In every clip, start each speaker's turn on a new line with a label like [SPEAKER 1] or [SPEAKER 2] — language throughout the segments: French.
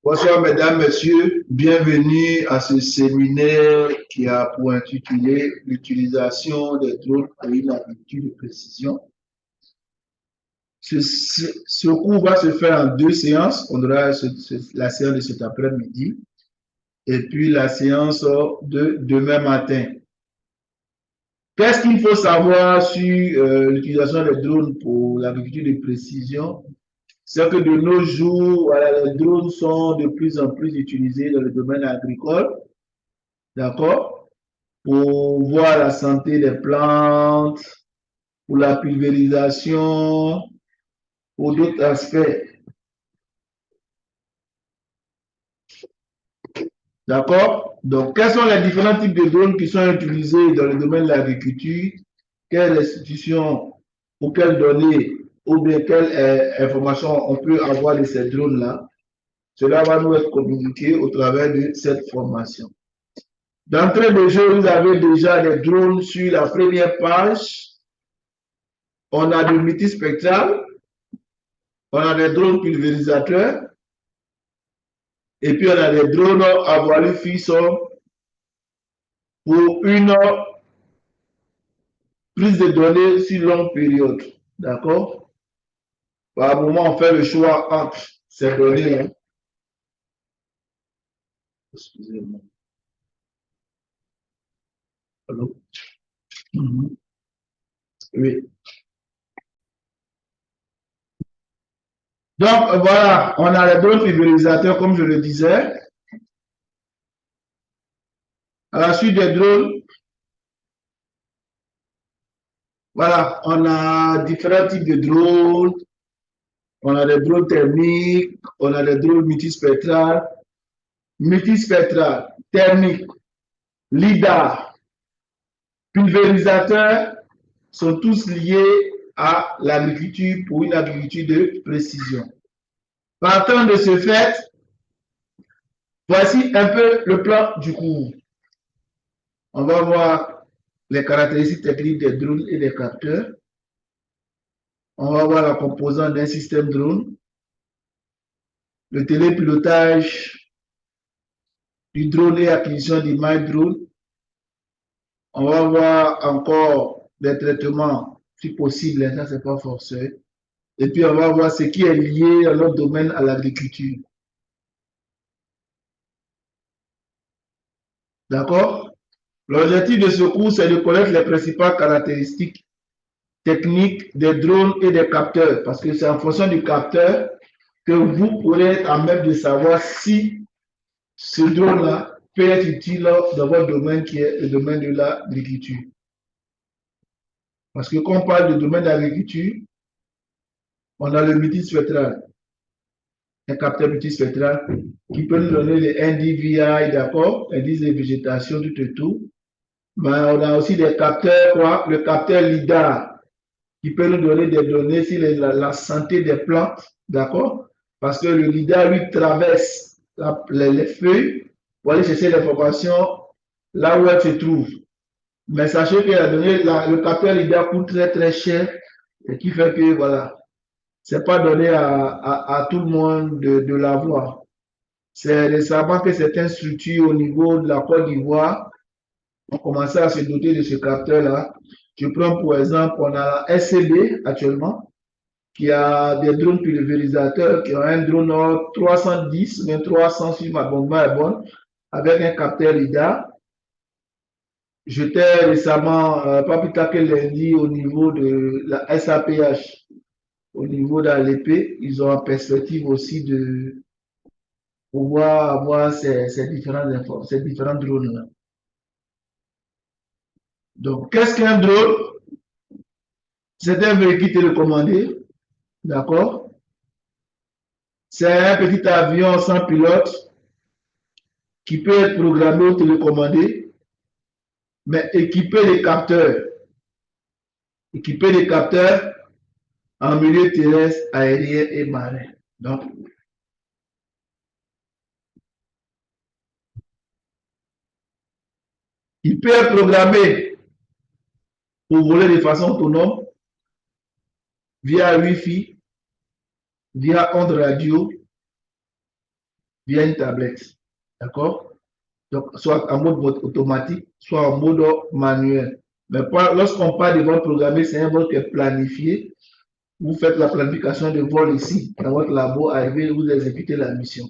[SPEAKER 1] Bonsoir, mesdames, messieurs. Bienvenue à ce séminaire qui a pour intitulé l'utilisation des drones pour une agriculture de précision. Ce cours va se faire en deux séances. On aura la séance de cet après-midi et puis la séance de demain matin. Qu'est-ce qu'il faut savoir sur l'utilisation des drones pour l'agriculture de précision? C'est que de nos jours, voilà, les drones sont de plus en plus utilisés dans le domaine agricole, d'accord, pour voir la santé des plantes, pour la pulvérisation, pour d'autres aspects, d'accord. Donc, quels sont les différents types de drones qui sont utilisés dans le domaine de l'agriculture? Quelles institutions ou quelles données ou bien quelles informations on peut avoir de ces drones-là? Cela va nous être communiqué au travers de cette formation. D'entrée de jeu, vous avez déjà des drones sur la première page. On a des multispectrales, on a des drones pulvérisateurs, et puis on a des drones à voilure fixe pour une prise de données sur longue période. D'accord? Par moment, on fait le choix entre ces données. Excusez-moi. Allô? Oui. Donc, voilà, on a les drones pulvérisateurs, comme je le disais. À la suite des drones, voilà, on a différents types de drones. On a des drones thermiques, on a des drones multispectrales, thermiques, LIDAR, pulvérisateurs, sont tous liés à l'agriculture pour une agriculture de précision. Partant de ce fait, voici un peu le plan du cours. On va voir les caractéristiques techniques des drones et des capteurs. On va voir la composante d'un système drone, le télépilotage du drone et acquisition d'images drone. On va voir encore des traitements, si possible, ça c'est pas forcé. Et puis on va voir ce qui est lié à notre domaine à l'agriculture. D'accord? L'objectif de ce cours, c'est de connaître les principales caractéristiques techniques des drones et des capteurs, parce que c'est en fonction du capteur que vous pourrez être en même de savoir si ce drone-là peut être utile dans votre domaine qui est le domaine de l'agriculture. Parce que quand on parle de domaine d'agriculture, on a le multispectral, un capteur multispectral qui peut nous donner les NDVI, d'accord, indice de végétation, tout et tout. Mais on a aussi des capteurs, quoi, le capteur LIDAR, qui peut nous donner des données sur la santé des plantes, d'accord? Parce que le LIDAR, lui, traverse les feuilles pour aller chercher l'information là où elle se trouve. Mais sachez que le capteur LIDAR coûte très très cher, et qui fait que, voilà, c'est pas donné à tout le monde de l'avoir. C'est récemment que certaines structures au niveau de la Côte d'Ivoire ont commencé à se doter de ce capteur-là. Je prends pour exemple, on a la SCB actuellement, qui a des drones pulvérisateurs, qui ont un drone 310, mais 300 si ma bombe est bonne, avec un capteur LIDAR. J'étais récemment, pas plus tard que lundi, au niveau de la SAPH, au niveau d'ALP, ils ont en perspective aussi de pouvoir avoir ces différents drones-là. Donc, qu'est-ce qu'un drone? C'est un véhicule télécommandé, d'accord? C'est un petit avion sans pilote qui peut être programmé ou télécommandé, mais équipé de capteurs en milieu terrestre, aérien et marin. Donc, il peut être programmé pour voler de façon autonome via Wi-Fi, via onde radio, via une tablette. D'accord? Donc, soit en mode automatique, soit en mode manuel. Mais lorsqu'on parle de vol programmé, c'est un vol qui est planifié. Vous faites la planification de vol ici, dans votre labo, arrivez, vous exécutez la mission.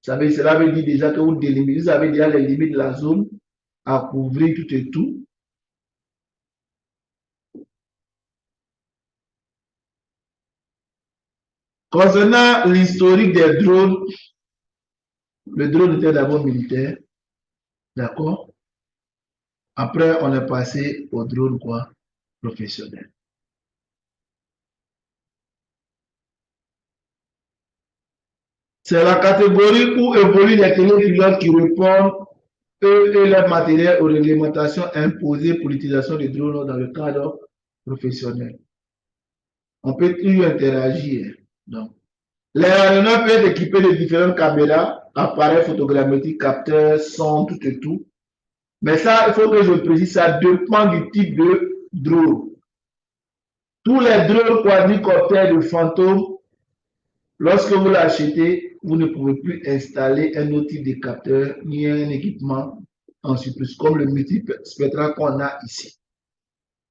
[SPEAKER 1] Cela veut dire déjà que vous avez déjà les limites de la zone à couvrir tout et tout. Concernant l'historique des drones, le drone était d'abord militaire. D'accord? Après, on est passé au drone quoi? Professionnel. C'est la catégorie où évoluent les télépilotes qui répondent, eux et leur matériel, aux réglementations imposées pour l'utilisation des drones dans le cadre professionnel. On peut y interagir. Donc, les aéronautes peuvent être équipés de différentes caméras, appareils photogrammétriques, capteurs, sons, tout et tout. Mais ça, il faut que je précise, ça dépend du type de drone. Tous les drones quadricoptères de Phantom, lorsque vous l'achetez, vous ne pouvez plus installer un autre type de capteur ni un équipement en surplus, comme le multispectral qu'on a ici.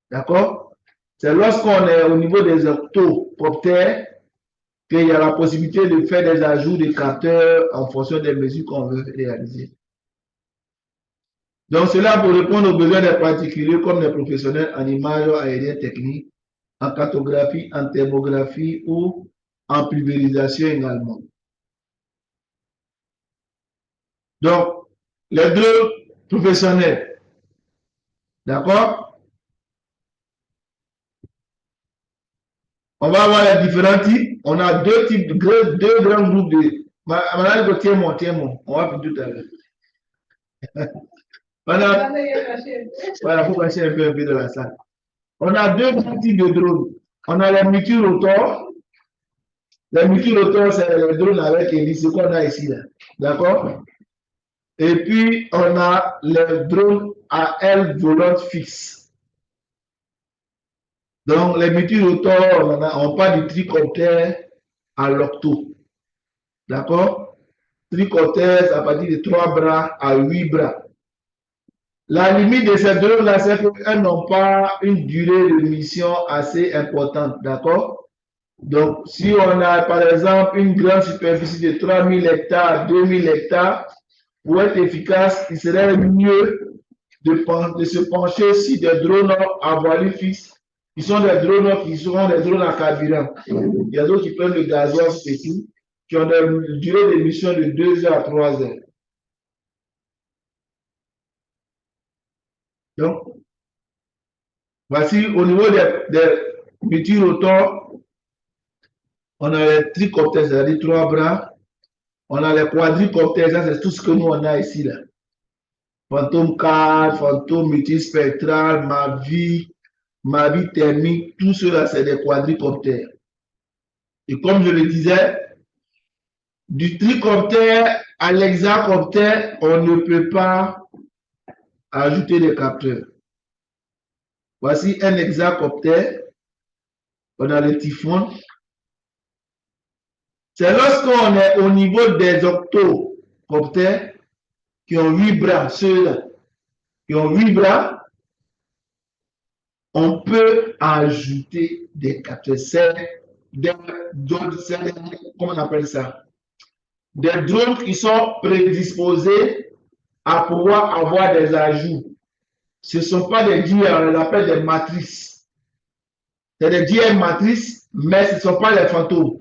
[SPEAKER 1] D'accord? C'est lorsqu'on est au niveau des octocoptères qu'il y a la possibilité de faire des ajouts de capteurs en fonction des mesures qu'on veut réaliser. Donc, cela pour répondre aux besoins des particuliers comme des professionnels en images aériennes techniques, en cartographie, en thermographie ou en pulvérisation également. Donc, les deux professionnels, d'accord? On va avoir les différents types. On a deux types, deux grands groupes de. Madame, tiens-moi, on va faire tout à l'heure. Voilà, il faut cacher un peu de la salle. On a deux grands types de drones. On a les multirotors. Les multirotors, c'est les drones avec hélice, ce qu'on a ici, là. D'accord? Et puis, on a les drones à aile volante fixe. Donc, les multirotors, on parle du tricoptère à l'octo. D'accord? Tricoptère, à partir de 3 bras à 8 bras. La limite de ces drones-là, c'est qu'elles n'ont pas une durée de mission assez importante. D'accord? Donc, si on a, par exemple, une grande superficie de 3000 hectares, 2000 hectares, pour être efficace, il serait mieux de se pencher sur des drones à voilure fixe, qui sont des drones qui seront des drones à carburant. Il y a d'autres qui prennent le gasoil et tout, qui ont une durée d'émission de 2 heures à 3 heures. Donc, voici au niveau des multirotors, on a les tricoptères, c'est-à-dire 3 bras. On a les quadricoptères, ça c'est tout ce que nous on a ici là. Phantom 4, Phantom multispectral, Mavic thermique, tout cela c'est des quadricoptères. Et comme je le disais, du tricoptère à l'hexacoptère, on ne peut pas ajouter des capteurs. Voici un hexacoptère. On a le typhon. C'est lorsqu'on est au niveau des octocoptères qui ont 8 bras, ceux-là, qui ont 8 bras, on peut ajouter des capteurs. C'est des drones, comment on appelle ça? Des drones qui sont prédisposés à pouvoir avoir des ajouts. Ce ne sont pas des JR, on les appelle des matrices. C'est des JR matrices, mais ce ne sont pas les fantômes.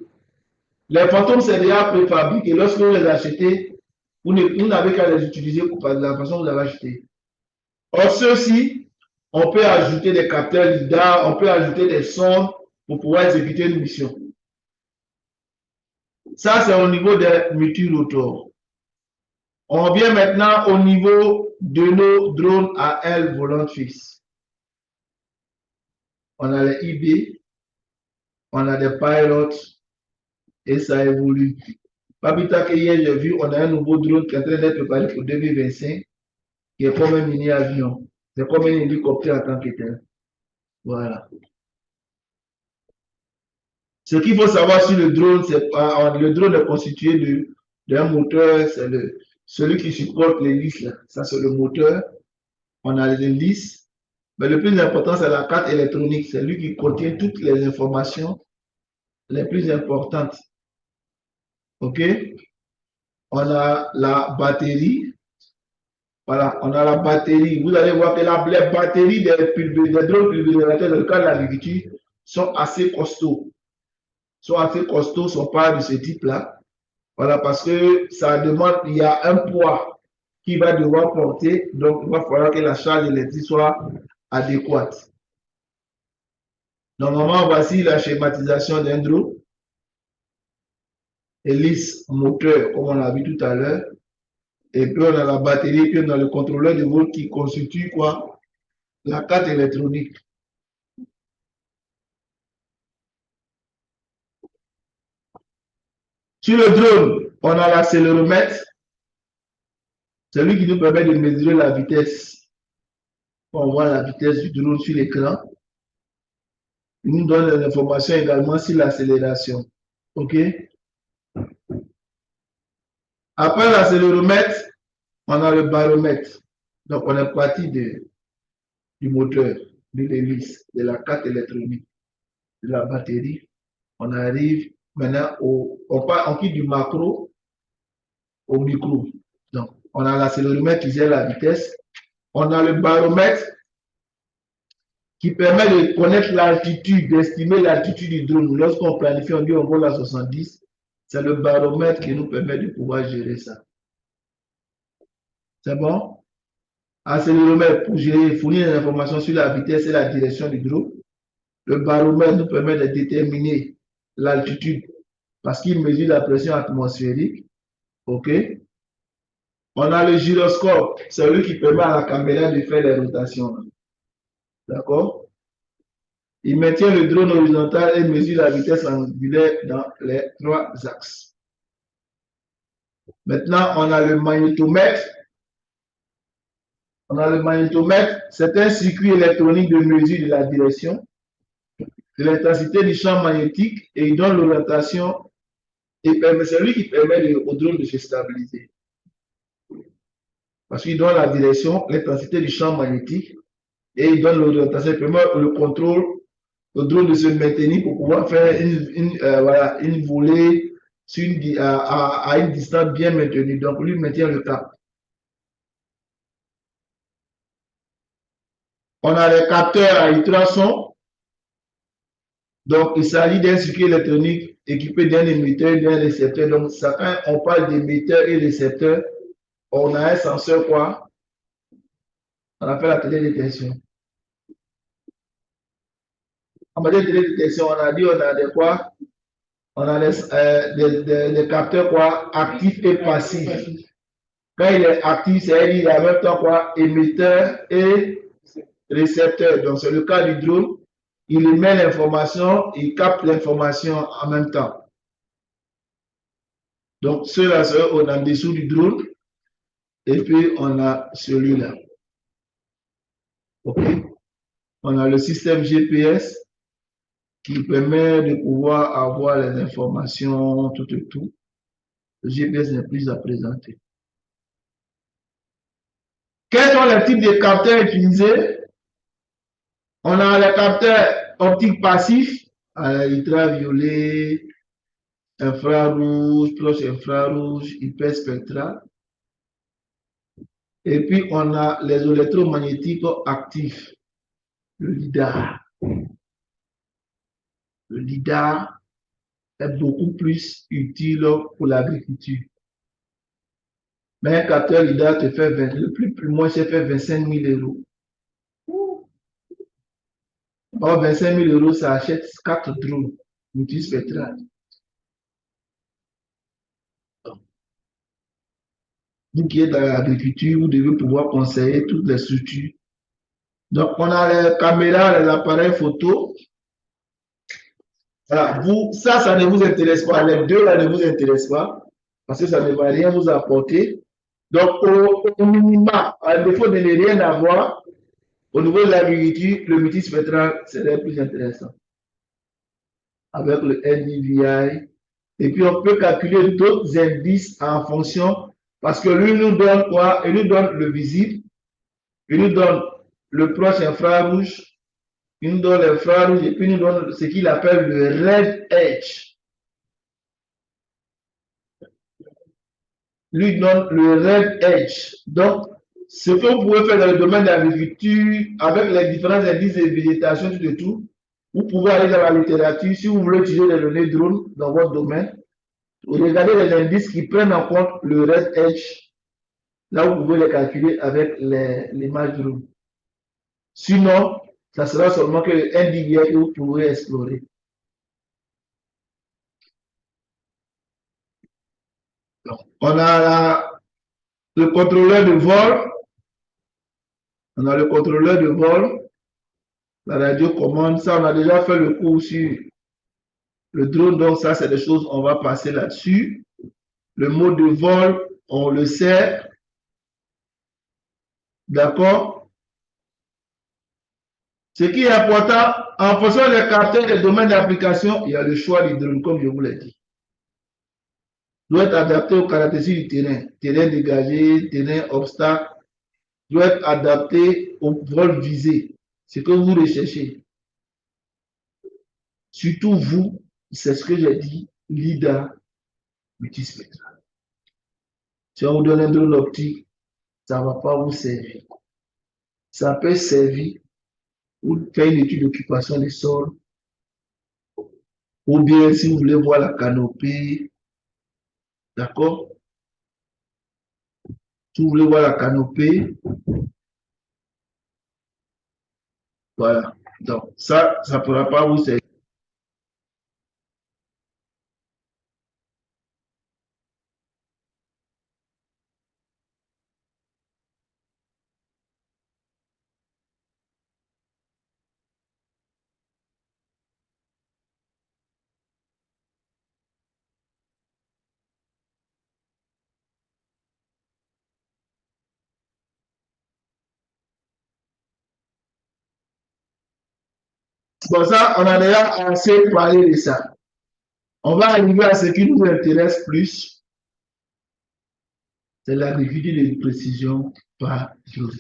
[SPEAKER 1] Les fantômes, c'est déjà préfabriqué. Lorsque vous les achetez, vous n'avez qu'à les utiliser de la façon dont vous les avez achetés. Or, ceux-ci, on peut ajouter des capteurs LIDAR, on peut ajouter des sondes pour pouvoir exécuter une mission. Ça, c'est au niveau des multirotors. On vient maintenant au niveau de nos drones à aile volante fixe. On a les IB, on a des pilotes, et ça évolue. Pas plus tard qu'hier, j'ai vu, on a un nouveau drone qui est en train d'être préparé pour 2025, qui est comme un mini-avion. C'est comme un hélicoptère en tant que tel. Voilà. Ce qu'il faut savoir sur le drone, c'est le drone est constitué d'un moteur, c'est celui qui supporte l'hélice. Ça, c'est le moteur. On a l'hélice. Mais le plus important, c'est la carte électronique. C'est lui qui contient toutes les informations les plus importantes. OK? On a la batterie. Voilà, on a la batterie. Vous allez voir que les batteries des drones pulvérisateurs, dans le cas de l'agriculture, sont assez costauds. Sont pas de ce type-là. Voilà, parce que ça demande, il y a un poids qui va devoir porter, donc il va falloir que la charge électrique soit adéquate. Normalement, voici la schématisation d'un drone. Hélice, moteur, comme on l'a vu tout à l'heure. Et puis on a la batterie, et puis on a le contrôleur de vol qui constitue quoi? La carte électronique. Sur le drone, on a l'accéléromètre. C'est lui qui nous permet de mesurer la vitesse. On voit la vitesse du drone sur l'écran. Il nous donne des informations également sur l'accélération. OK? Après l'accéléromètre, on a le baromètre. Donc, on est parti du moteur, de l'hélice, de la carte électronique, de la batterie. On arrive maintenant on quitte du macro au micro. Donc, on a l'accéléromètre qui gère la vitesse. On a le baromètre qui permet de connaître l'altitude, d'estimer l'altitude du drone. Lorsqu'on planifie, on dit on vole à 70. C'est le baromètre qui nous permet de pouvoir gérer ça. C'est bon? Accéléromètre pour gérer, fournir des informations sur la vitesse et la direction du drone. Le baromètre nous permet de déterminer l'altitude parce qu'il mesure la pression atmosphérique. OK? On a le gyroscope, c'est lui qui permet à la caméra de faire les rotations. D'accord? Il maintient le drone horizontal et mesure la vitesse angulaire dans les 3 axes. Maintenant, on a le magnétomètre. C'est un circuit électronique de mesure de la direction, de l'intensité du champ magnétique et il donne l'orientation et c'est lui qui permet au drone de se stabiliser. Parce qu'il donne la direction, l'intensité du champ magnétique et il donne l'orientation, il permet le contrôle au drone de se maintenir pour pouvoir faire une volée à une distance bien maintenue. Donc, lui maintient le cap. On a les capteurs à ultrasons. Donc, il s'agit d'un circuit électronique équipé d'un émetteur et d'un récepteur. Donc, quand on parle d'émetteur et récepteur, on a un senseur quoi? On appelle la télédétection. En matière de télédétection, on a dit on a des quoi? On a des capteurs quoi? Actifs et passifs. Quand il est actif, c'est-à-dire il est en même temps quoi? Émetteur et récepteur. Donc, c'est le cas du drone. Il émet l'information, il capte l'information en même temps. Donc, ceux-là, on a en dessous du drone. Et puis, on a celui-là. OK. On a le système GPS qui permet de pouvoir avoir les informations, tout et tout. Le GPS n'est plus à présenter. Quels sont les types de capteurs utilisés? On a les capteurs optiques passifs, ultraviolet, infrarouge, proche infrarouge, hyperspectral. Et puis, on a les électromagnétiques actifs, le LIDAR. Le LIDAR est beaucoup plus utile pour l'agriculture. Mais un capteur LIDAR te fait le plus moins, c'est fait 25 000 €. Or, 25 000 €, ça achète 4 drones multispectrales. Vous qui êtes dans l'agriculture, vous devez pouvoir conseiller toutes les structures. Donc, on a les caméras, les appareils photo. Voilà, ça ne vous intéresse pas. Les deux là ne vous intéressent pas parce que ça ne va rien vous apporter. Donc, au minimum, à défaut de ne rien avoir, au niveau de l'agriculture, le multispectral serait plus intéressant. Avec le NDVI Et puis, on peut calculer d'autres indices en fonction, parce que lui nous donne quoi? Il nous donne le visible, il nous donne le proche infrarouge, il nous donne l'infrarouge, et puis il nous donne ce qu'il appelle le red edge. Lui donne le red edge. Donc, ce que vous pouvez faire dans le domaine de l'agriculture, avec les différents indices de végétation, tout et tout, vous pouvez aller dans la littérature, si vous voulez utiliser les données drone dans votre domaine, regardez les indices qui prennent en compte le red edge. Là, vous pouvez les calculer avec l'image drone. Sinon, ça sera seulement que un DVI que vous pourrez explorer. Donc, on a le contrôleur de vol. On a le contrôleur de vol. La radiocommande, ça, on a déjà fait le cours sur le drone. Donc, ça, c'est des choses, on va passer là-dessus. Le mode de vol, on le sait. D'accord? Ce qui est important, en fonction des capteurs des domaines d'application, il y a le choix du drone, comme je vous l'ai dit. Doit être adapté aux caractéristiques du terrain. Terrain dégagé, terrain obstacle, doit être adapté au vol visé. Ce que vous recherchez. Surtout vous, c'est ce que j'ai dit, LIDAR multispectral. Si on vous donne un drone optique, ça ne va pas vous servir. Ça peut servir pour faire une étude d'occupation des sols, ou bien si vous voulez voir la canopée, d'accord? Si vous voulez voir la canopée, voilà. Donc, ça ne pourra pas vous servir. Bon, ça, on a déjà assez parlé de ça. On va arriver à ce qui nous intéresse plus, c'est l'agriculture de précision par drone.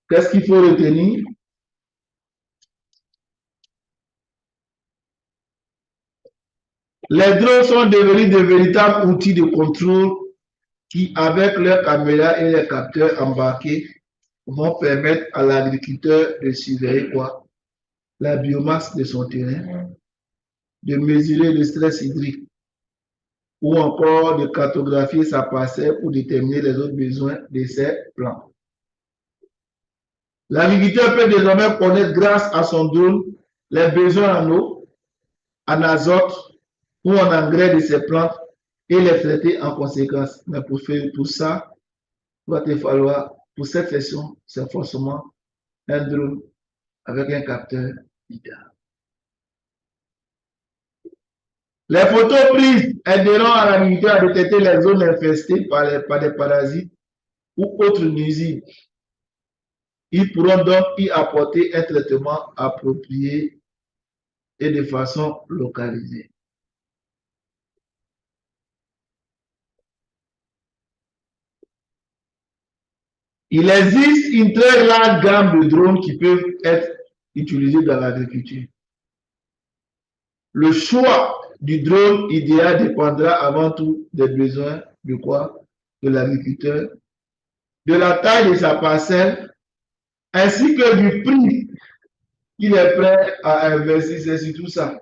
[SPEAKER 1] Qu'est-ce qu'il faut retenir? Les drones sont devenus de véritables outils de contrôle qui, avec leurs caméras et les capteurs embarqués, vont permettre à l'agriculteur de surveiller quoi? La biomasse de son terrain, de mesurer le stress hydrique ou encore de cartographier sa parcelle pour déterminer les autres besoins de ses plants. L'agriculteur peut désormais connaître grâce à son drone les besoins en eau, en azote ou en engrais de ses plantes et les traiter en conséquence. Mais pour ça, il va te falloir, pour cette session, c'est forcément un drone avec un capteur LiDAR. Les photos prises aideront à l'agriculteur à détecter les zones infestées par des parasites ou autres nuisibles. Ils pourront donc y apporter un traitement approprié et de façon localisée. Il existe une très large gamme de drones qui peuvent être utilisés dans l'agriculture. Le choix du drone idéal dépendra avant tout des besoins de quoi? De l'agriculteur, de la taille de sa parcelle, ainsi que du prix qu'il est prêt à investir. C'est surtout ça.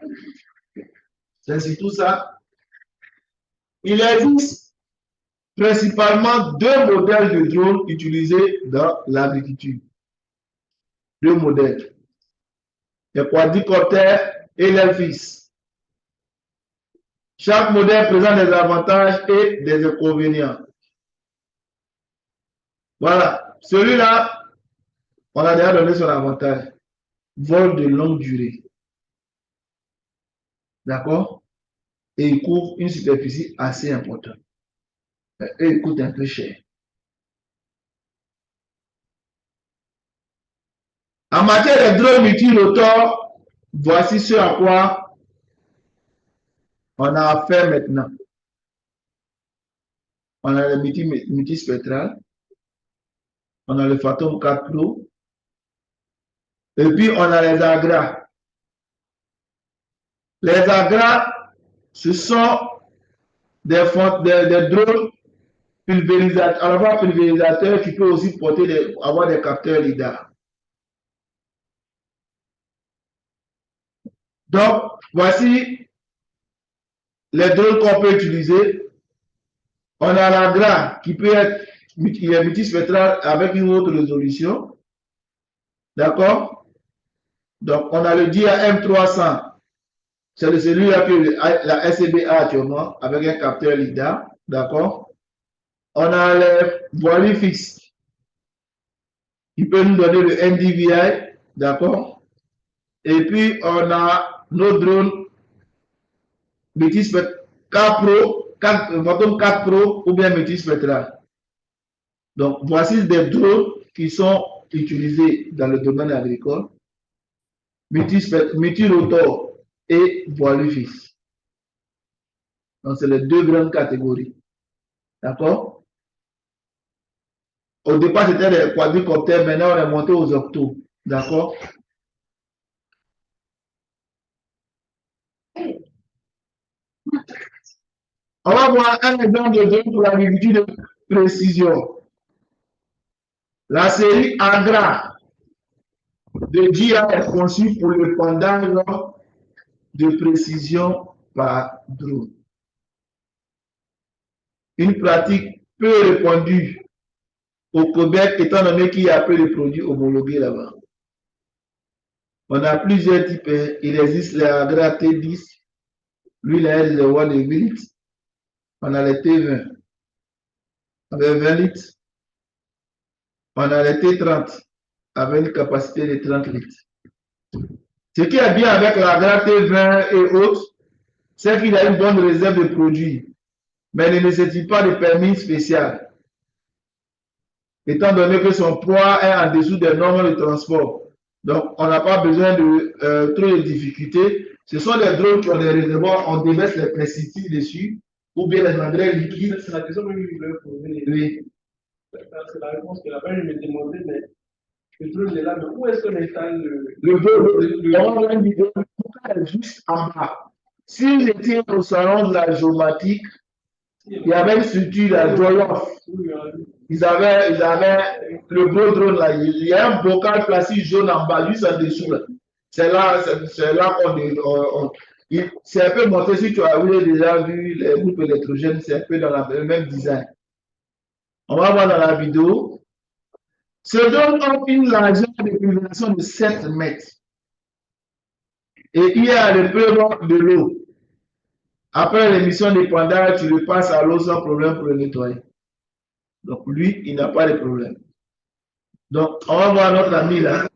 [SPEAKER 1] C'est surtout ça. Il existe principalement deux modèles de drones utilisés dans l'agriculture. Deux modèles. Les quadricoptères et les fils. Chaque modèle présente des avantages et des inconvénients. Voilà. Celui-là, on a déjà donné son avantage. Vol de longue durée. D'accord? Et il couvre une superficie assez importante. Et il coûte un peu cher. En matière de drones multirotors, Voici ce à quoi on a affaire maintenant. On a le multispectral, on a le Phantom 4 Pro, et puis on a les agras. Les agras, ce sont des drones pulvérisateurs. Alors, pulvérisateur qui peut aussi avoir des capteurs LIDAR. Donc, voici les drones qu'on peut utiliser. On a l'AGRA qui peut être multispectral avec une autre résolution. D'accord? Donc, on a le DIA M300. C'est celui-là que la SCB a actuellement avec un capteur LIDAR. D'accord? On a les voiles fixes qui peut nous donner le NDVI. D'accord? Et puis, on a nos drones multispectral 4 Pro, 4 Pro ou bien multispectral. Donc, voici des drones qui sont utilisés dans le domaine agricole, multirotor et voiles fixes. Donc, c'est les deux grandes catégories. D'accord? Au départ, c'était des quadricoptères, maintenant on est monté aux octos. D'accord? On va voir un exemple de drone pour l'agriculture de précision. La série Agra de GIA est conçue pour le pendant de précision par drone. Une pratique peu répandue au Québec, étant donné qu'il y a peu de produits homologués là-bas. On a plusieurs types. Il existe les Agra T10, lui, il a les One de 8 litres. On a les T20 avec 20 litres. On a les T30 avec une capacité de 30 litres. Ce qui est bien avec l'Agra T20 et autres, c'est qu'il a une bonne réserve de produits, mais il ne nécessite pas de permis spécial, étant donné que son poids est en dessous des normes de transport. Donc, on n'a pas besoin de trop de difficultés. Ce sont des drones qui ont des réservoirs, on déverse les pesticides dessus, ou bien les engrais liquides. C'est la question que je voulais poser. Oui. C'est la réponse que la personne me demandait, mais le drone est là, mais où est-ce qu'on installe le drone? On a une vidéo juste en bas. Si j'étais au salon de la géomatique, il y avait une structure à Jolof. Ils avaient le beau drone là. Il y a un bocal plastique jaune en bas, juste en dessous. C'est là qu'on. C'est un peu montré, si tu as déjà vu les groupes électrogènes, c'est un peu dans le même design. On va voir dans la vidéo. Ce drone offre une largeur de pulvérisation de 7 mètres. Et il y a le peu de l'eau. Après l'émission d'épandage, tu le passes à l'eau sans problème pour le nettoyer. Donc lui, il n'a pas de problème. Donc, on va voir notre ami là.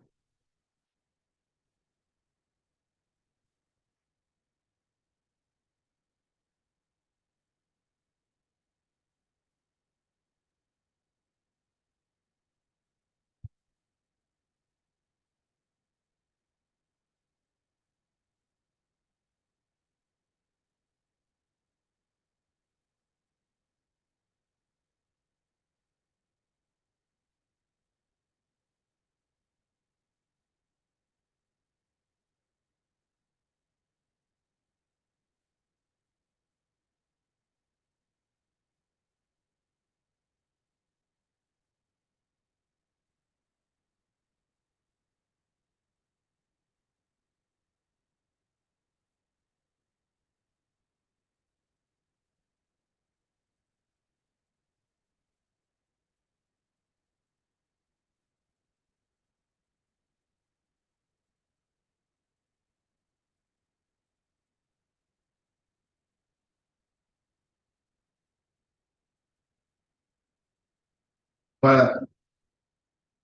[SPEAKER 1] Voilà.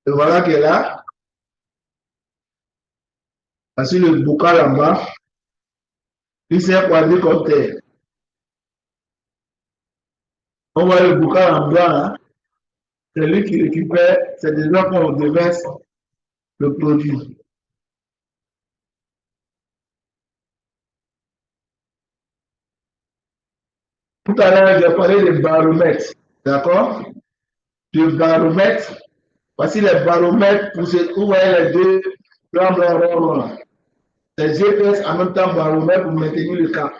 [SPEAKER 1] Et voilà qu'elle est là. Voici le bocal en bas. Il s'est quadricoptère. On voit le bocal en bas. Hein. C'est lui qui récupère. C'est déjà qu'on déverse le produit. Tout à l'heure, j'ai parlé de baromètre. D'accord? De baromètre. Voici les baromètres pour ce vous voyez les deux blancs, blancs, blancs, blancs. Les GPS en même temps baromètre pour maintenir le cap.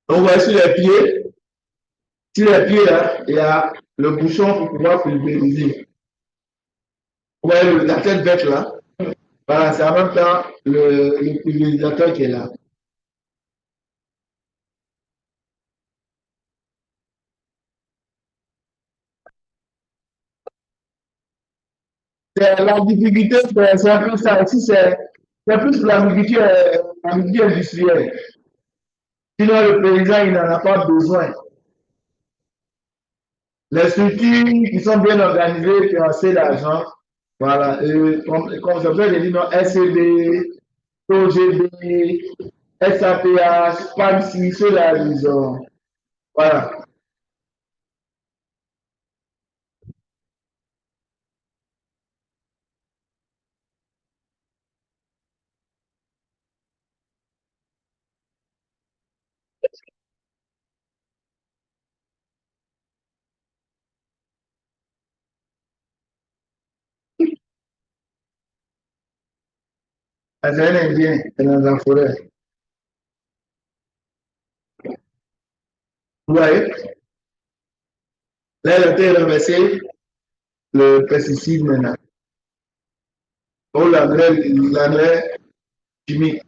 [SPEAKER 1] Donc, voici sur les pieds là, il y a le bouchon pour pouvoir pulvériser. Vous voyez la tête bête là. Voilà, c'est en même temps le pulvérisateur qui est là. La difficulté, c'est un peu ça aussi, c'est plus l'agriculture industrielle. Sinon, le paysan, il n'en a pas besoin. Les structures qui sont bien organisées, qui ont assez d'argent, voilà, comme ça peut dire, non, SCD, OGB, SAPH, PAMSI, ceux-là, ils ont, voilà. C'est un Indien, c'est dans la forêt. Vous voyez, là, il a été renversé le pesticide maintenant. Ou l'engrais chimique.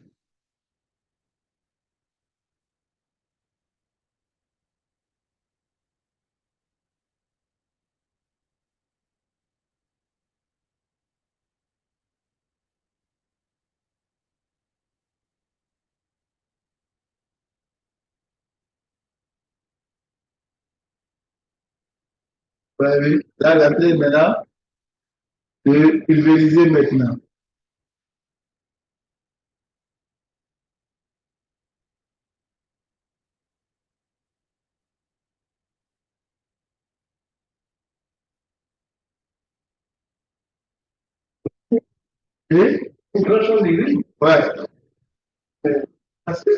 [SPEAKER 1] Vous voyez, là, il a été maintenant de pulvériser maintenant. Et, une grande chose, ouais. Parce que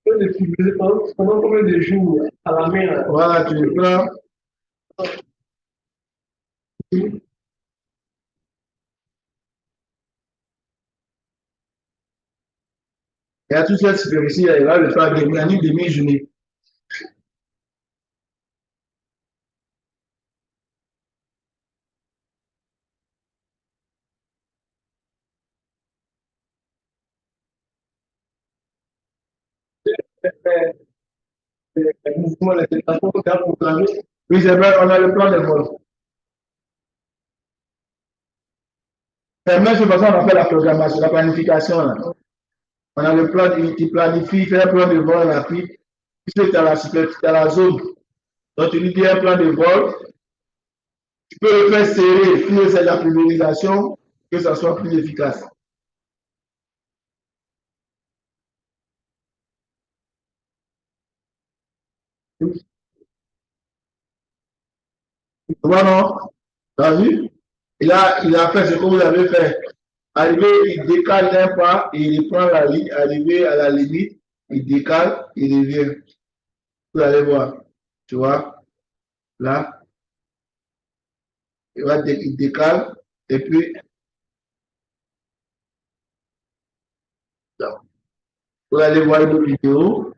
[SPEAKER 1] le pulvériser pendant combien de jours à la main, là? Voilà, tu le prends. Il y a toute cette superficie, il va le faire en une demi-journée. Le mouvement, les déplacements qu'on a programmés. Oui, c'est vrai, on a le plan de vol. Mais même de toute façon, on a fait la programmation, la planification. Là. On a le plan, qui planifie, fait un plan de vol rapide, puisque tu as la superficie, tu as la zone. Donc, tu lui dis un plan de vol, tu peux le faire serrer, plus c'est la pulvérisation, que ça soit plus efficace. Voilà, non? Tu as vu? Il a fait ce que vous avez fait. Arrivé, il décale d'un pas, et il prend la ligne, arrivé à la limite, il décale, il revient. Vous allez voir. Tu vois, là, il décale, et puis, là, vous allez voir une vidéo.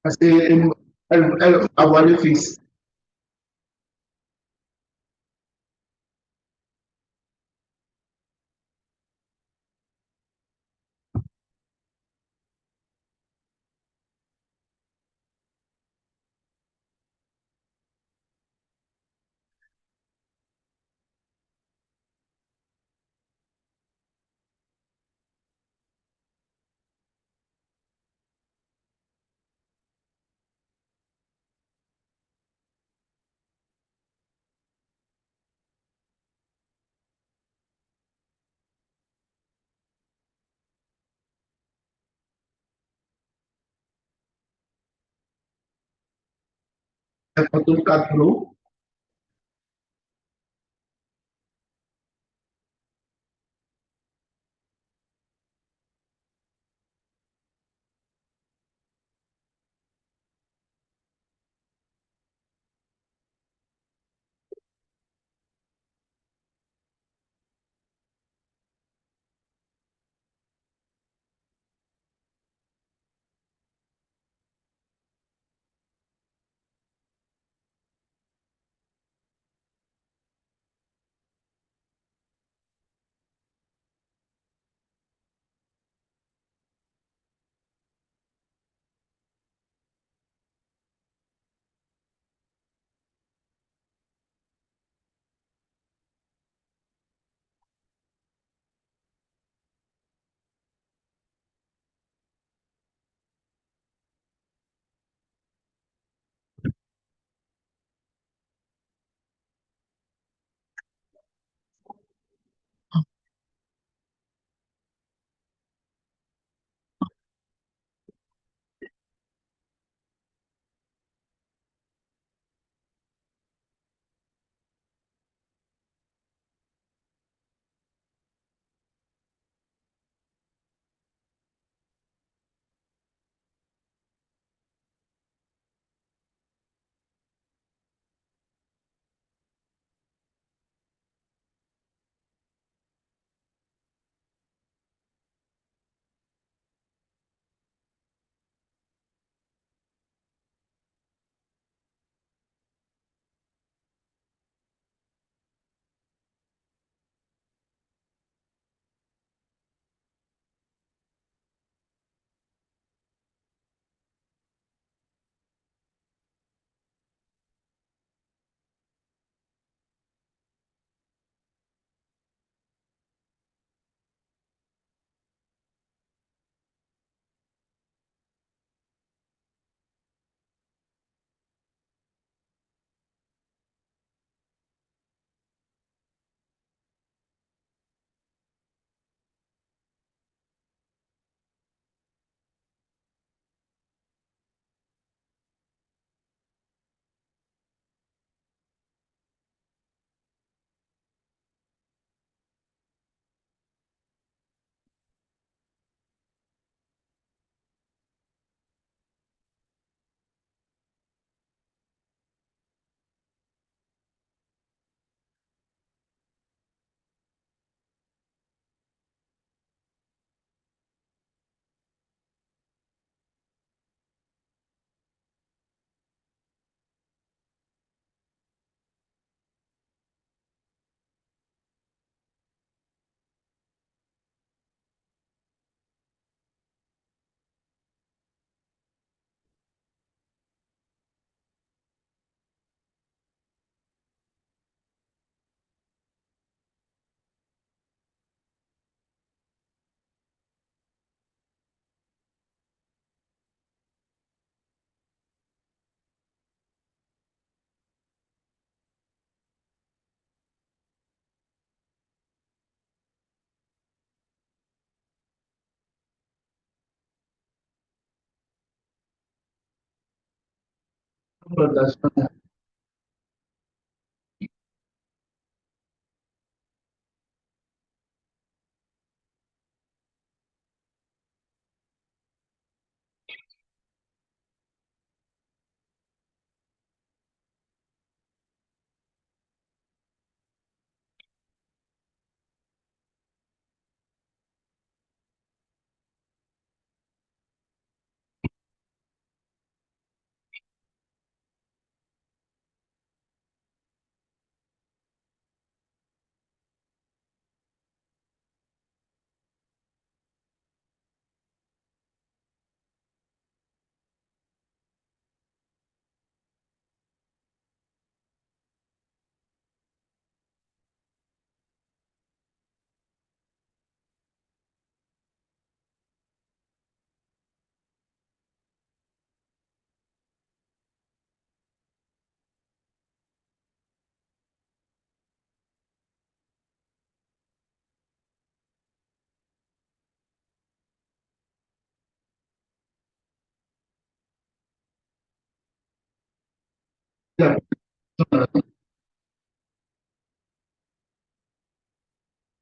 [SPEAKER 1] Parce qu'elle avoir le fils. Un Phantom 4 Pro.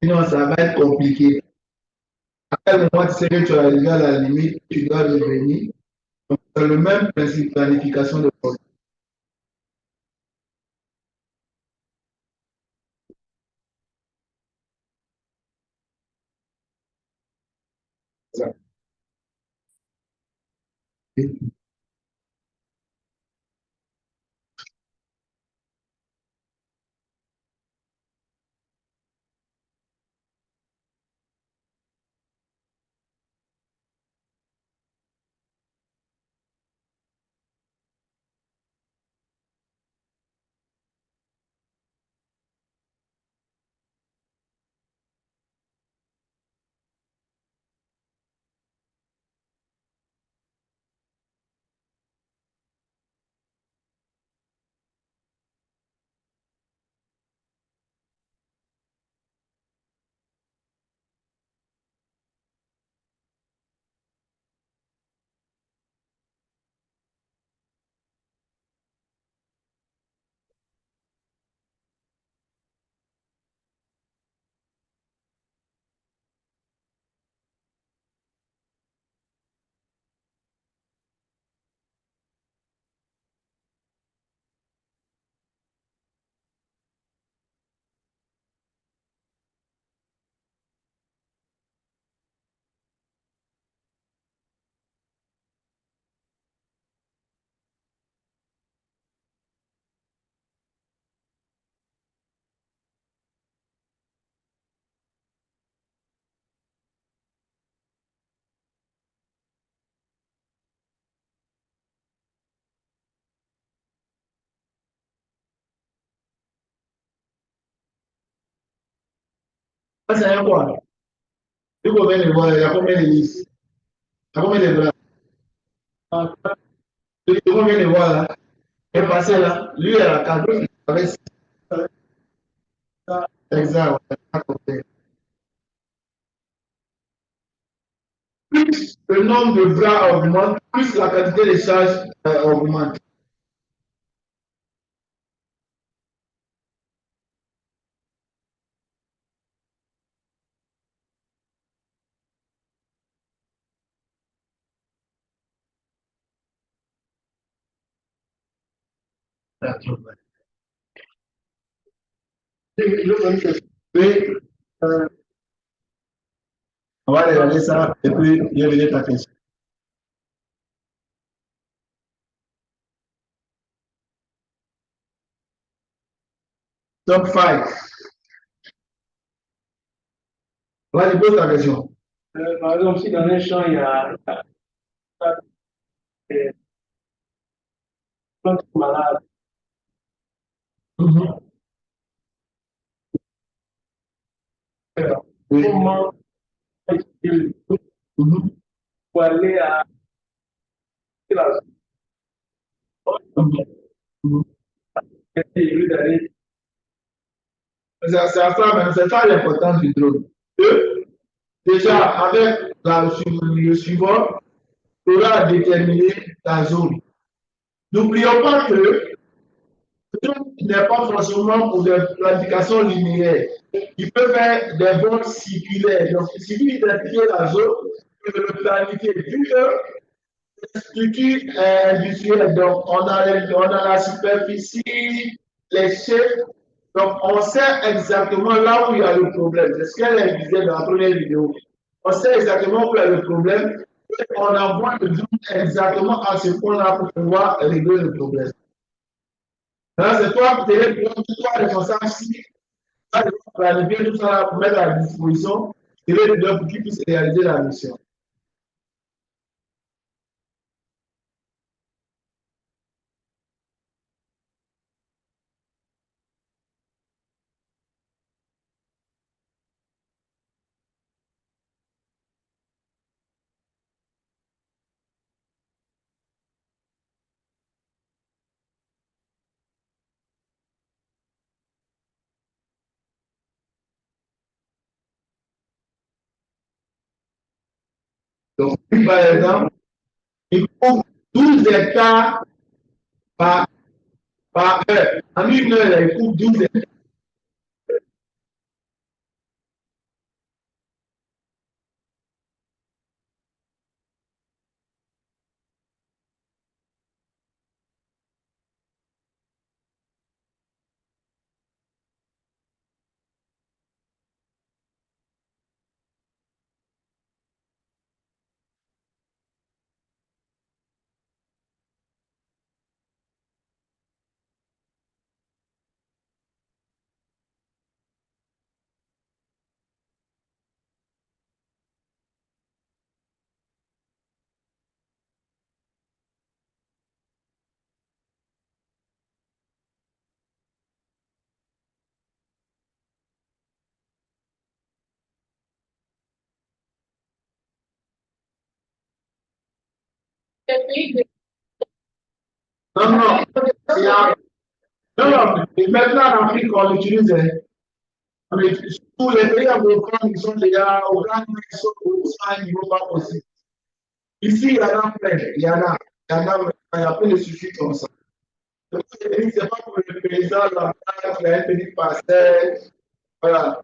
[SPEAKER 1] Sinon, ça va être compliqué. À quel moment tu sais que tu es arrivé à la limite, tu dois revenir. Donc, c'est le même principe de planification de programme. Ça, c'est un quoi? Il faut venir voir, il y a combien de listes? Il y a combien de bras? Il faut venir voir là. Il est passé là. Lui, il a la carte. Avec exact. Ouais. Plus le nombre de bras augmente, plus la quantité de charges augmente. Oui, euh, on va regarder ça et puis je vais ta question. Top 5. Vas-y, pose ta question. Par exemple, si dans un champ, il y a des plantes malades. Mhm. Oui. Comment est-il pour aller à la zone? Mhm. C'est c'est ça l'importance du drone. Que, déjà, avec le suivant, tu auras déterminé ta zone. N'oublions pas que le drone n'est pas forcément pour des planifications linéaires. Il peut faire des vols circulaires. Donc, il suffit d'identifier la zone et de le planifier. Vu que structure industrielle, donc on a la superficie, les chefs, donc on sait exactement là où il y a le problème. C'est ce qu'elle disait dans la première vidéo. On sait exactement où il y a le problème et on envoie le drone exactement à ce point-là pour pouvoir régler le problème. C'est toi, tu es toi responsable si tu as planifié tout ça pour mettre à disposition et le leader pour qu'il puisse réaliser la mission. Donc, par exemple, il faut 12 hectares par par heure. En une heure, il coupe 12 hectares. Non, non, il y a- non, non, et maintenant en Afrique, on l'utilise. Hein. Tous les pays anglophones, ils sont déjà au grand ils sont à un niveau pas possible. Ici, il y en a plein. Il y a plein de suffix comme ça. Donc, c'est pas pour le paysan, là, qui a un petit parcelle. Voilà.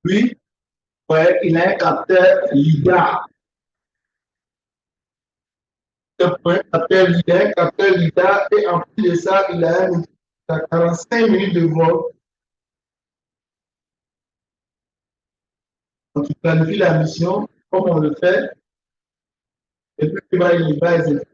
[SPEAKER 1] Lui, ouais, il a un capteur LIDAR. Un capteur LIDAR et en plus de ça, il a un 45 minutes de vol. Donc, il planifie la mission, comme on le fait, et puis il va exécuter.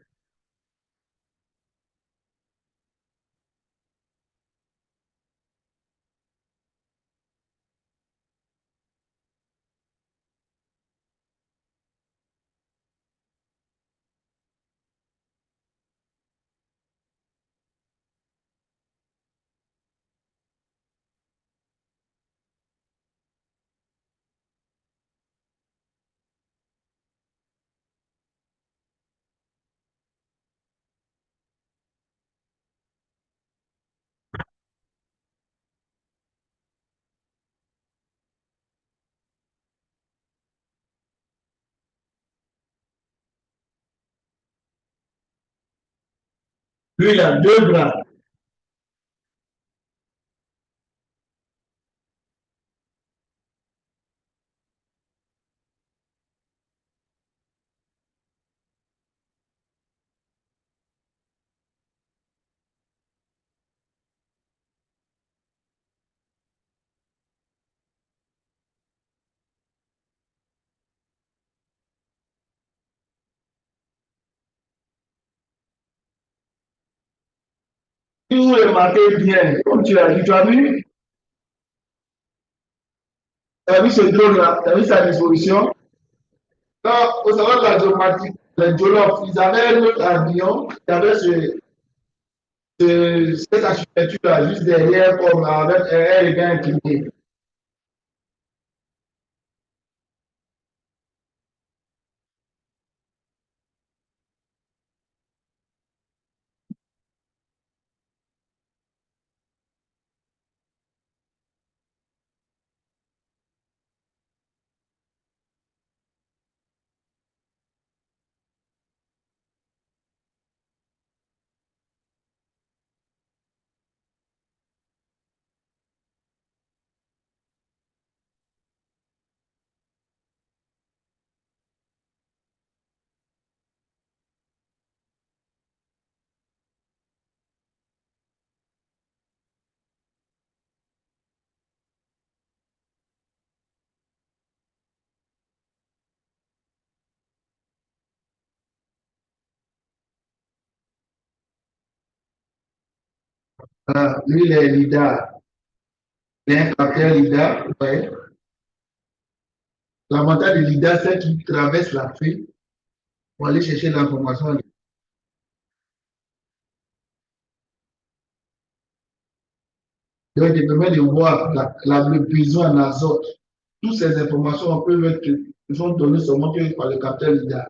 [SPEAKER 1] Lui, il a deux bras. Si vous remarquez bien, comme tu l'as dit, tu as vu ce drone-là, tu as vu sa disposition. Quand, au salon de la géomatique, les Jolof, ils avaient un autre avion, qui avait cette architecture-là juste derrière, comme avec un regard incliné. lui, il est LIDAR. Il est un capteur LIDAR. Ouais. L'avantage du LIDAR, c'est qu'il traverse la feuille pour aller chercher l'information. Donc, il permet de voir le besoin en azote. Toutes ces informations peuvent être sont données seulement par le capteur LIDAR.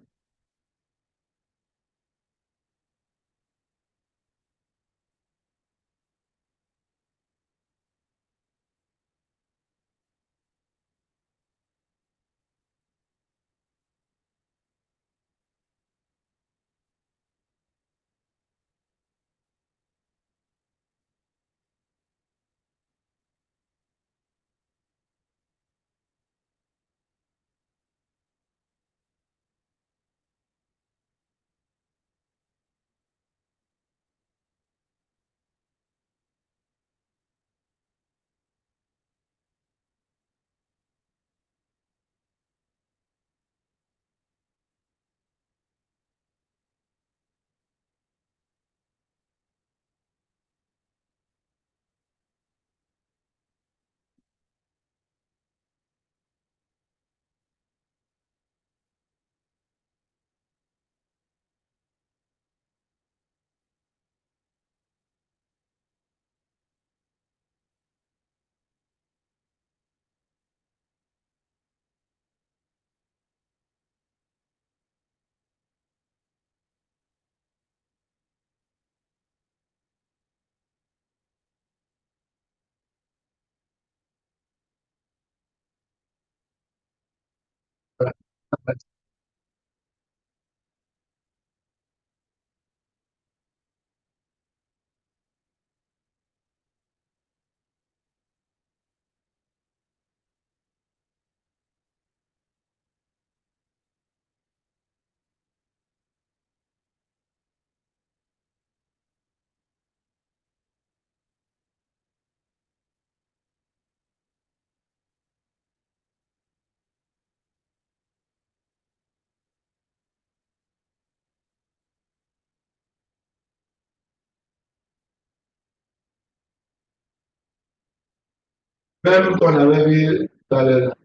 [SPEAKER 1] Même qu'on avait vu tout à l'heure,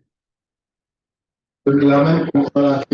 [SPEAKER 1] la même conférence.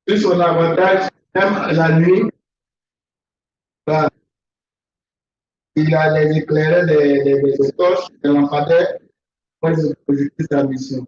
[SPEAKER 1] Plus son avantage, même la nuit, là, il a les éclairages des torches, des lampadaires pour exécuter sa mission.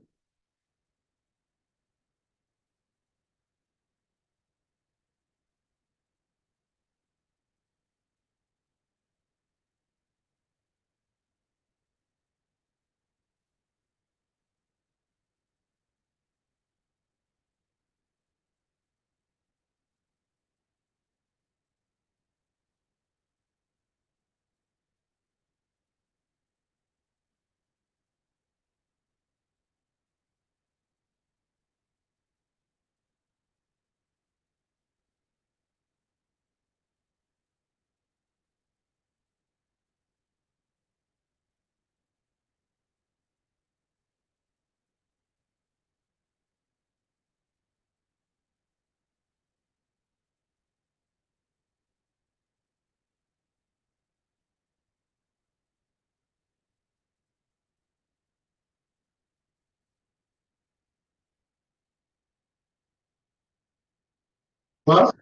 [SPEAKER 1] Par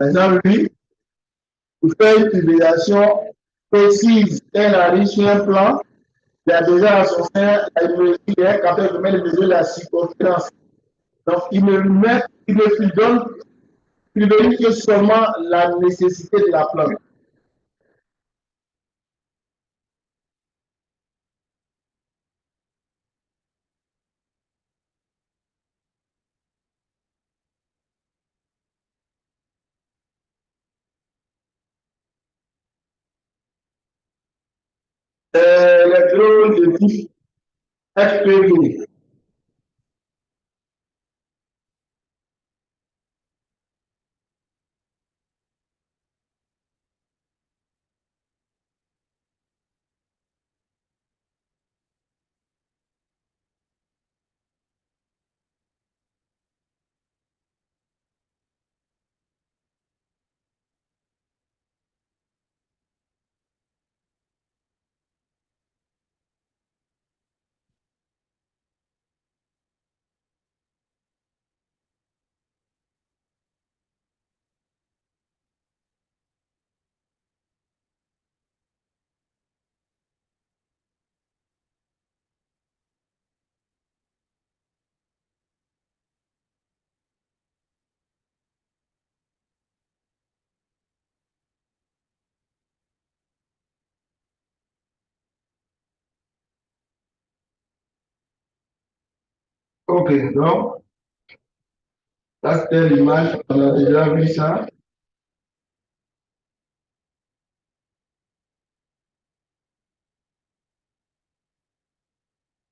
[SPEAKER 1] exemple, lui, pour faire une publication précise et enrichir sur un plan, il a déjà à son sein la idéologie, il est capable de mettre les mesures de la circonstance. Donc, il donne, il vérifie seulement la nécessité de la plante. Les drones de type FPV. Ok, donc, ça c'était l'image, on a déjà vu ça.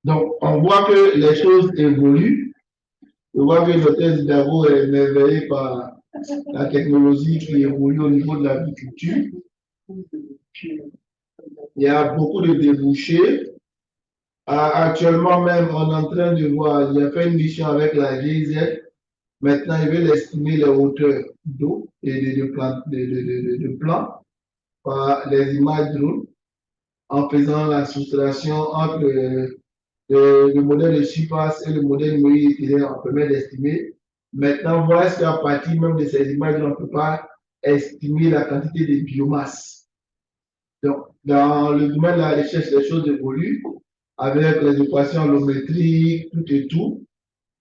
[SPEAKER 1] Donc, on voit que les choses évoluent. On voit que notre Zidavo est émerveillé par la technologie qui évolue au niveau de l'agriculture. Il y a beaucoup de débouchés. Actuellement même, on est en train de voir, il a fait une mission avec la GIZ. Maintenant, ils veulent estimer les hauteurs d'eau et de plans par les images drone en faisant la soustraction entre le modèle de surface et le modèle numérique itinéraire, on permet d'estimer. Maintenant, voilà ce qu'à partir même de ces images, on ne peut pas estimer la quantité de biomasse. Donc, dans le domaine de la recherche, les choses évoluent avec les équations allométriques, tout et tout.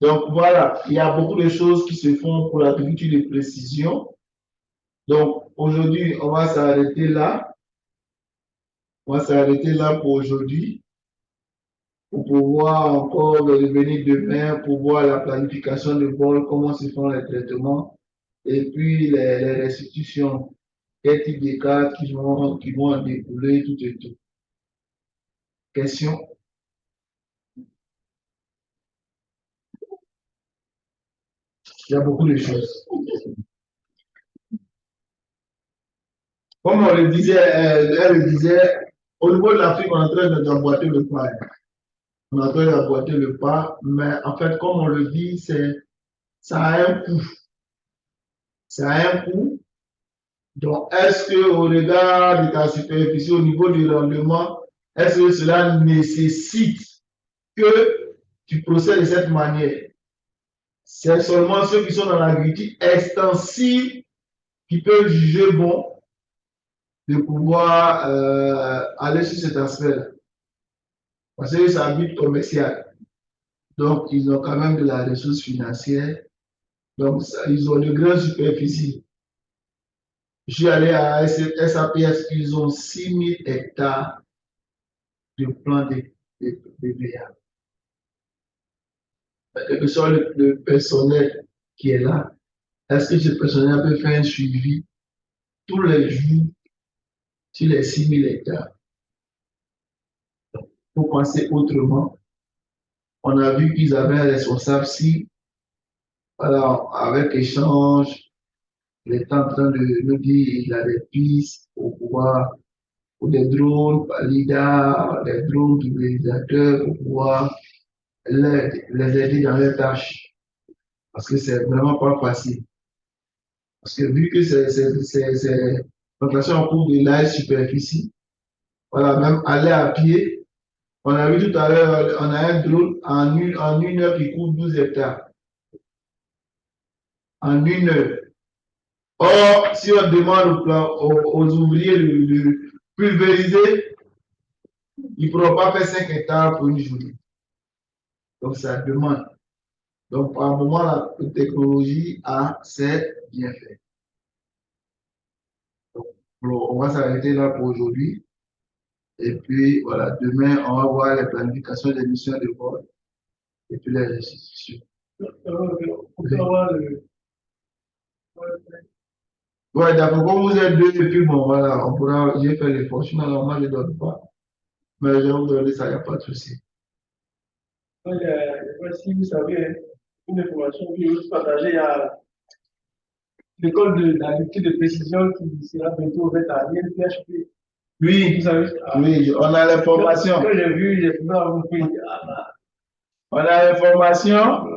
[SPEAKER 1] Donc, voilà, il y a beaucoup de choses qui se font pour l'agriculture de précision. Donc, aujourd'hui, on va s'arrêter là. On va s'arrêter là pour aujourd'hui, pour pouvoir encore revenir demain, pour voir la planification de vol, comment se font les traitements, et puis les restitutions, quel type de cas qui vont en découler, tout et tout. Question? Il y a beaucoup de choses. Comme on le disait, elle le disait, au niveau de l'Afrique, on est en train d'emboîter le pas. On est en train d'emboîter le pas, mais en fait, comme on le dit, ça a un coût. Ça a un coût. Donc, est-ce qu'au regard de ta superficie, au niveau du rendement, est-ce que cela nécessite que tu procèdes de cette manière? C'est seulement ceux qui sont dans l'agriculture extensive qui peuvent juger bon de pouvoir aller sur cet aspect-là. Parce que c'est un but commercial. Donc, ils ont quand même de la ressource financière. Donc, ils ont de grandes superficies. Je suis allé à SAPS, ils ont 6000 hectares de plants de VA. Quel que soit le personnel qui est là, est-ce que ce personnel peut faire un suivi tous les jours sur les 6000 hectares? Pour penser autrement, on a vu qu'ils avaient un responsable si, alors, avec échange, il est en train de nous dire qu'il a des pistes pour pouvoir, pour des drones, LIDAR, des drones pulvérisateurs, pour pouvoir les aider dans leurs tâches. Parce que c'est vraiment pas facile. Parce que vu que c'est plantation en cours de large superficie, voilà, même aller à pied, on a vu tout à l'heure, on a un drone en une heure qui couvre 12 hectares. En une heure. Or, si on demande aux ouvriers de pulvériser, ils ne pourront pas faire 5 hectares pour une journée. Donc, ça demande. Donc, par moment, la technologie a c'est bien fait. Donc, on va s'arrêter là pour aujourd'hui. Et puis, voilà, demain, on va voir la planification des missions de vol et puis les restitutions. Ouais, d'accord. Comme vous êtes deux, et puis bon, voilà, on pourra, j'ai fait l'effort. Sinon, moi, je ne donne pas. Mais je vais vous donner ça, il n'y a pas de souci.
[SPEAKER 2] Voici, vous savez, hein, une information que je veux partager à l'école d'agriculture de précision qui sera bientôt ouverte à l'INPHP.
[SPEAKER 1] Oui,
[SPEAKER 2] Vous savez,
[SPEAKER 1] oui, on a l'information.
[SPEAKER 2] quand j'ai vu, j'ai trouvé un peu.
[SPEAKER 1] On a l'information.